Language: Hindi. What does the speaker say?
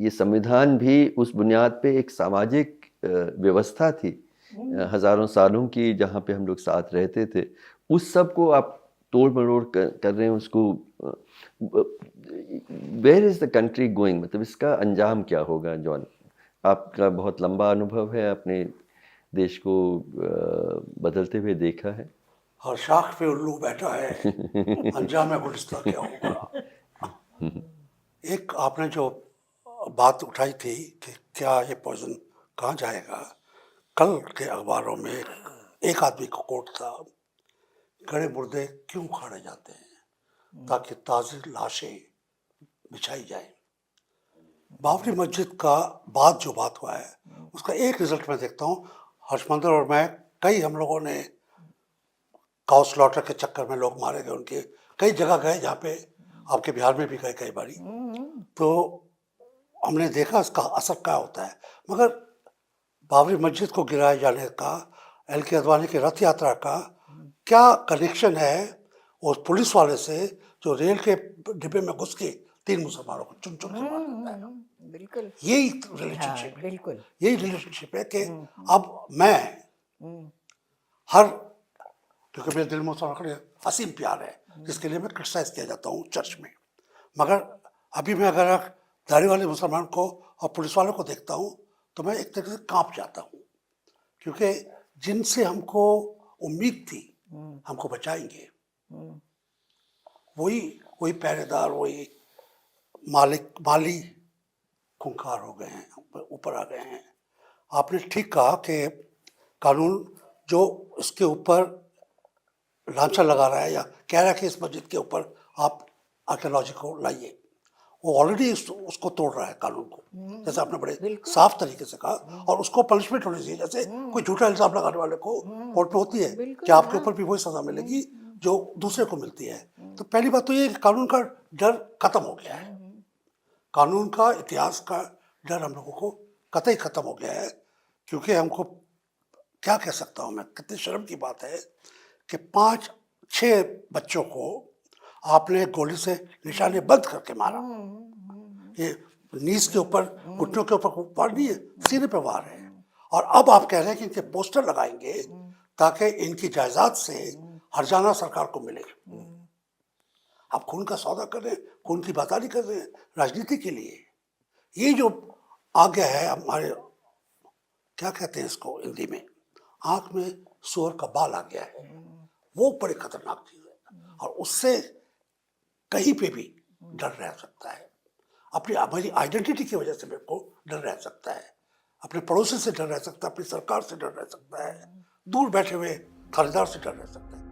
ये संविधान भी उस बुनियाद पे एक सामाजिक व्यवस्था थी हज़ारों सालों की, जहाँ पे हम लोग साथ रहते थे। उस सब को आप तोड़-मरोड़ कर रहे हैं उसको। Where is the country going, मतलब इसका अंजाम क्या होगा जॉन? आपका बहुत लंबा अनुभव है, अपने देश को बदलते हुए देखा है। हर शाख पे उल्लू बैठा है, अंजाम गुलिस्तां क्या होगा। एक आपने जो बात उठाई थी कि क्या ये पॉइजन कहाँ जाएगा, कल के अखबारों में एक आदमी का कोट था, गड़े मुर्दे क्यों उखाड़े जाते हैं ताकि ताज़ी लाशें बिछाई जाए। बाबरी मस्जिद का बाद जो बात हुआ है उसका एक रिजल्ट मैं देखता हूँ। हर्षमंदर और मैं, कई हम लोगों ने काउ स्लॉटर के चक्कर में लोग मारे गए, उनके कई जगह गए जहाँ पे आपके बिहार में भी गए कई बारी, तो हमने देखा इसका असर क्या होता है। मगर बाबरी मस्जिद को गिराए जाने का, एल.के. अडवाणी की रथ यात्रा का क्या कनेक्शन है उस पुलिस वाले से जो रेल के डिब्बे में घुस के 3 मुसलमानों को चुन चुन के मार देता है। बिल्कुल यही रिलेशनशिप है, बिल्कुल यही रिलेशनशिप है कि अब मैं हर, क्योंकि मेरे दिल में मुसलमान असीम प्यार है जिसके लिए मैं क्रिटिसाइज किया जाता हूँ चर्च में, मगर अभी मैं अगर दाढ़ी वाले मुसलमान को और पुलिस वालों को देखता हूँ तो मैं एक तरह से कांप जाता हूँ, क्योंकि जिनसे हमको उम्मीद थी हमको बचाएंगे, वही वही पहरेदार, वही माली खूंखार हो गए हैं, ऊपर आ गए हैं। आपने ठीक कहा कि कानून जो इसके ऊपर लांछन लगा रहा है या कह रहा है कि इस मस्जिद के ऊपर आप आर्कियोलॉजी को लाइए, वो ऑलरेडी उसको तोड़ रहा है कानून को, जैसे आपने बड़े साफ तरीके से कहा, और उसको पनिशमेंट होनी चाहिए। जैसे कोई झूठा इल्जाम लगाने वाले को कोर्ट में होती है कि आपके ऊपर भी वही सजा मिलेगी जो दूसरे को मिलती है। तो पहली बात तो ये कानून का डर खत्म हो गया है, कानून का, इतिहास का डर हम लोगों को कतई खत्म हो गया है। क्योंकि हमको क्या कह सकता हूँ मैं, कितनी शर्म की बात है कि 5-6 बच्चों को आपने गोली से निशाने बंद करके मारा। ये नीज के ऊपर, घुटनों के ऊपर वार नहीं है, सीने पे वार है। और अब आप कह रहे हैं कि इनके पोस्टर लगाएंगे ताकि इनकी जायदाद से हर्जाना सरकार को मिले। आप खून का सौदा कर रहे हैं, खून की बातारी कर रहे हैं राजनीति के लिए। ये जो आ गया है हमारे, क्या कहते हैं इसको हिंदी में, आंख में सुअर का बाल आ गया है, वो बड़ी खतरनाक चीज है। और उससे कहीं पे भी डर रह सकता है, अपनी हमारी आइडेंटिटी की वजह से मेरे को डर रह सकता है, अपने पड़ोसी से डर रह सकता है, अपनी सरकार से डर रह सकता है, दूर बैठे हुए थानेदार से डर रह सकता है।